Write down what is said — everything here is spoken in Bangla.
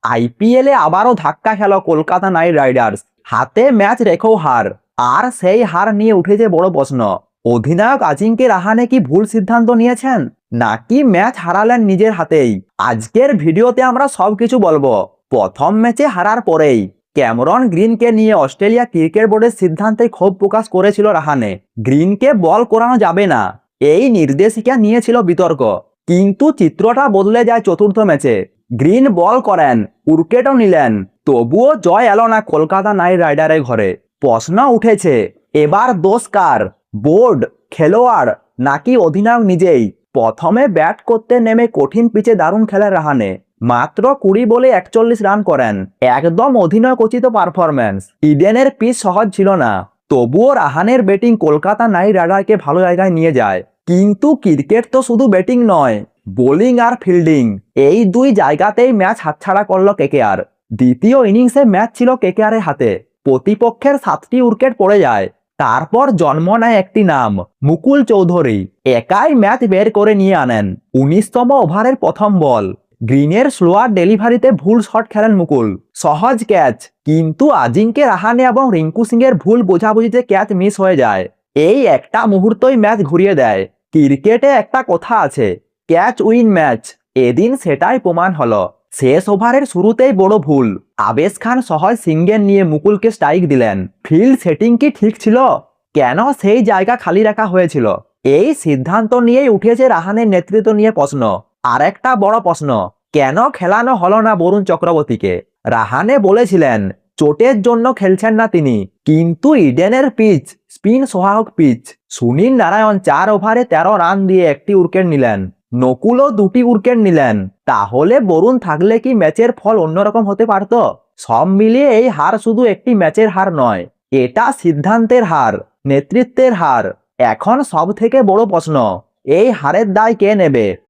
আইপিএলে আবারও ধাক্কা খেল কলকাতা নাইট রাইডার্স। হাতে ম্যাচ রেখেও হার, আর সেই হার নিয়ে উঠেছে বড় প্রশ্ন। অধিনায়ক আজিঙ্কে রাহানে কি ভুল সিদ্ধান্ত নিয়েছেন, নাকি ম্যাচ হারালেন নিজের হাতেই? আজকের ভিডিওতে আমরা সবকিছু বলবো। প্রথম ম্যাচে হারার পরেই ক্যামেরন গ্রিনকে নিয়ে অস্ট্রেলিয়া ক্রিকেট বোর্ডের সিদ্ধান্তে ক্ষোভ প্রকাশ করেছিল রাহানে। গ্রিনকে বল করানো যাবে না, এই নির্দেশিকা নিয়েছিল বিতর্ক। কিন্তু চিত্রটা বদলে যায় চতুর্থ ম্যাচে। গ্রিন বল করেন, উইকেটও নিলেন, তবুও জয় এলো না কলকাতা নাইট রাইডারের ঘরে। প্রশ্ন উঠেছে, এবার দোষ কার? বোর্ড, খেলোয়াড়, নাকি অধিনায়ক নিজেই? প্রথমে ব্যাট করতে নেমে কঠিন পিচে দারুণ খেলেন রাহানে। মাত্র 20 বলে 41 রান করেন, একদম অধিনায়কোচিত পারফরম্যান্স। ইডেনের পিচ সহজ ছিল না, তবুও রাহানের ব্যাটিং কলকাতা নাইট রাইডারকে ভালো জায়গায় নিয়ে যায়। কিন্তু ক্রিকেট তো শুধু ব্যাটিং নয়, বোলিং আর ফিল্ডিং, এই দুই জায়গাতেই ম্যাচ হাতছাড়া করল কেকেআর। দ্বিতীয় ইনিংসে ম্যাচ ছিল কেকেআর এর হাতে। প্রতিপক্ষের 7টি উইকেট পড়ে যায়। তারপর জন্ম নেয় একটি নাম, মুকুল চৌধুরী। একাই ম্যাচ বের করে নিয়ে আনেন। 19তম ওভারের প্রথম বল, গ্রিনের স্লোয়ার ডেলিভারিতে ভুল শট খেলেন মুকুল, সহজ ক্যাচ। কিন্তু আজিঙ্কে রাহানে এবং রিঙ্কু সিং এর ভুল বোঝাবুঝিতে ক্যাচ মিস হয়ে যায়। এই একটা মুহূর্তই ম্যাচ ঘুরিয়ে দেয়। ক্রিকেটে একটা কথা আছে, ক্যাচ উইন ম্যাচ। এদিন সেটাই প্রমাণ হলো। শেষ ওভারের শুরুতেই বড় ভুল। আবেশ খান সহজ সিঙ্গেল নিয়ে মুকুলকে স্ট্রাইক দিলেন। ফিল্ড সেটিং কি ঠিক ছিল? কেন সেই জায়গা খালি রাখা হয়েছিল? এই সিদ্ধান্ত নিয়েই উঠেছে রাহানের নেতৃত্ব নিয়ে প্রশ্ন। আরেকটা বড় প্রশ্ন, কেন খেলানো হলো না বরুণ চক্রবর্তীকে? রাহানে বলেছিলেন চোটের জন্য খেলছেন না তিনি, কিন্তু ইডেনের পিচ স্পিন সহায়ক পিচ। সুনীল নারায়ণ 4 ওভারে 13 রান দিয়ে একটি উইকেট নিলেন, নকুলও 2টি উইকেট নিলেন। তাহলে বরুণ থাকলে কি ম্যাচের ফল অন্যরকম হতে পারত? সব মিলিয়ে এই হার শুধু একটি ম্যাচের হার নয়, এটা সিদ্ধান্তের হার, নেতৃত্বের হার। এখন সব থেকে বড় প্রশ্ন, এই হারের দায় কে নেবে?